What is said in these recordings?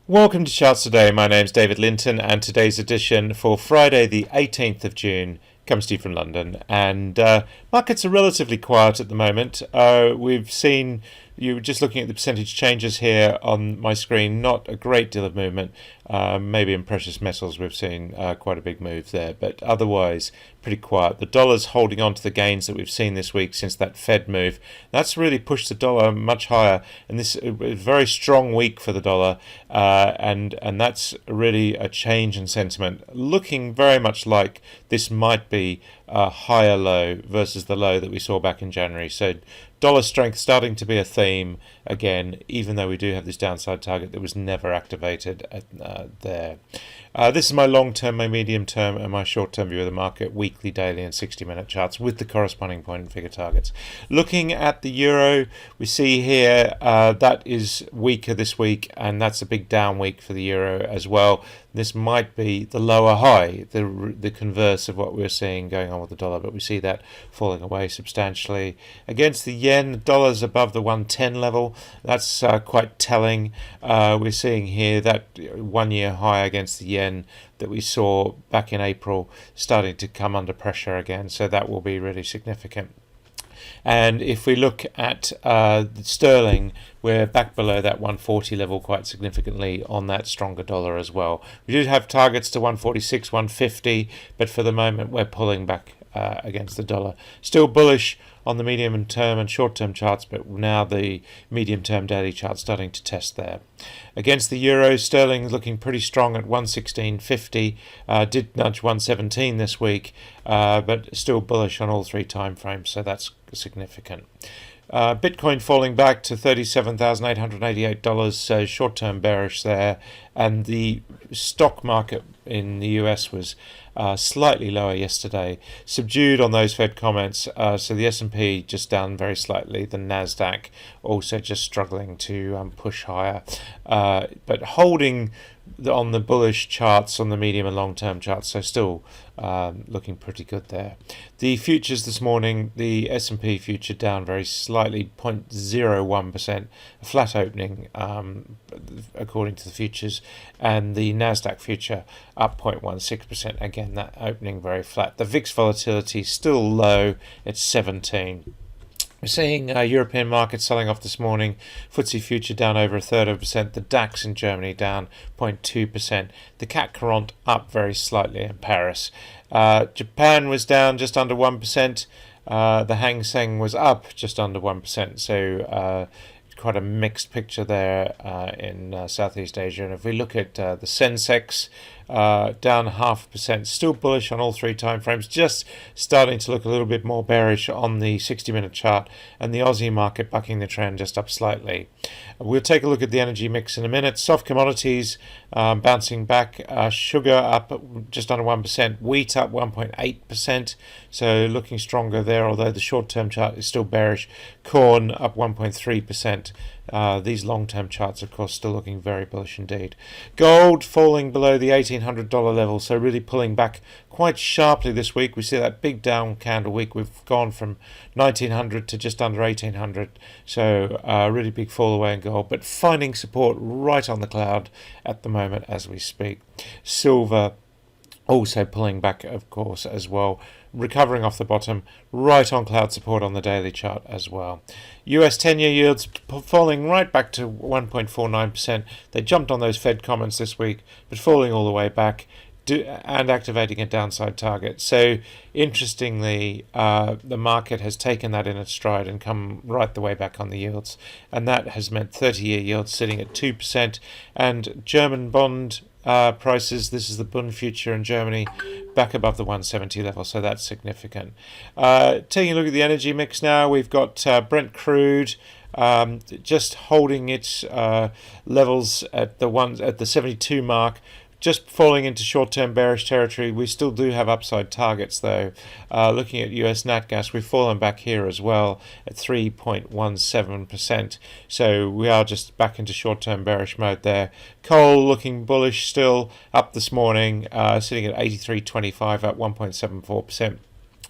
Welcome to Charts Today. My name's David Linton, and today's edition for Friday, the 18th of June, comes to you from London. And markets are relatively quiet at the moment. We've seen, you were just looking at the percentage changes here on my screen, not a great deal of movement. Maybe in precious metals we've seen quite a big move there, but otherwise pretty quiet. The dollar's holding on to the gains that we've seen this week since that Fed move. That's really pushed the dollar much higher, and this is a very strong week for the dollar, and that's really a change in sentiment, looking very much like this might be a higher low versus the low that we saw back in January. So dollar strength starting to be a theme again, even though we do have this downside target that was never activated there. This is my long-term, my medium-term, and my short-term view of the market, weekly, daily, and 60-minute charts with the corresponding point and figure targets. Looking at the euro, we see here that is weaker this week, and that's a big down week for the euro as well. This might be the lower high, the converse of what we're seeing going on with the dollar, but we see that falling away substantially. Against the yen, the dollar's above the 110 level. That's quite telling. We're seeing here that 1 year high against the yen that we saw back in April starting to come under pressure again, so that will be really significant. And if we look at sterling, we're back below that 140 level quite significantly on that stronger dollar as well. We do have targets to 146, 150, but for the moment we're pulling back against the dollar. Still bullish on the medium term and short term charts, but now the medium term daily chart starting to test there. Against the euro, sterling looking pretty strong at 116.50, did nudge 117 this week, but still bullish on all three time frames, so that's significant. Bitcoin falling back to $37,888, so short-term bearish there, and the stock market in the US was slightly lower yesterday, subdued on those Fed comments. So the S&P just down very slightly, the Nasdaq also just struggling to push higher, but holding on the bullish charts on the medium and long term charts, so still looking pretty good there. The futures this morning, the S&P future down very slightly, 0.01%, a flat opening according to the futures, and the Nasdaq future up 0.16%. Again, that opening very flat. The VIX volatility still low at 17. We're seeing European markets selling off this morning. FTSE future down over 1/3%. The DAX in Germany down 0.2%. The CAC 40 up very slightly in Paris. Japan was down just under 1%. The Hang Seng was up just under 1%. So quite a mixed picture there in Southeast Asia. And if we look at the Sensex, down 0.5%, still bullish on all three time frames, just starting to look a little bit more bearish on the 60-minute chart, and the Aussie market bucking the trend just up slightly. We'll take a look at the energy mix in a minute. Soft commodities bouncing back, sugar up just under 1%, wheat up 1.8%, so looking stronger there, although the short-term chart is still bearish. Corn up 1.3%. These long-term charts, of course, still looking very bullish indeed. Gold falling below the $1,800 level, so really pulling back quite sharply this week. We see that big down candle week. We've gone from 1900 to just under 1800, so really big fall away in gold, but finding support right on the cloud at the moment as we speak. Silver also pulling back, of course, as well, recovering off the bottom, right on cloud support on the daily chart as well. US 10-year yields falling right back to 1.49%. They jumped on those Fed comments this week, but falling all the way back and activating a downside target. So interestingly, the market has taken that in its stride and come right the way back on the yields, and that has meant 30-year yields sitting at 2%, and German bond prices, this is the Bund future in Germany, back above the 170 level, so that's significant. Taking a look at the energy mix now, we've got Brent Crude just holding its levels at the 72 mark, just falling into short-term bearish territory. We still do have upside targets though. Looking at US nat gas, we've fallen back here as well at 3.17%. So we are just back into short-term bearish mode there. Coal looking bullish still, up this morning, sitting at 83.25, up 1.74%.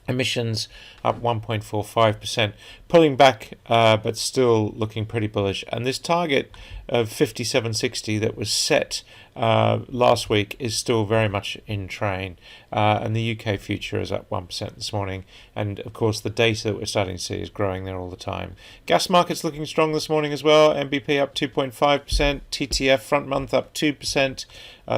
Emissions up 1.45%, pulling back, but still looking pretty bullish. And this target of 57.60 that was set last week is still very much in train, and the UK future is up 1% this morning, and of course the data that we're starting to see is growing there all the time. Gas markets looking strong this morning as well. NBP up 2.5%, TTF front month up 2%,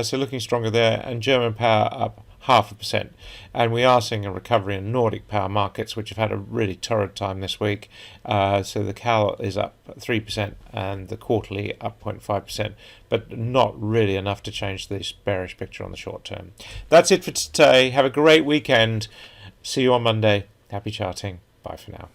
so looking stronger there, and German power up 0.5%. And we are seeing a recovery in Nordic power markets, which have had a really torrid time this week. So the CAL is up 3% and the quarterly up 0.5%, but not really enough to change this bearish picture on the short term. That's it for today. Have a great weekend. See you on Monday. Happy charting. Bye for now.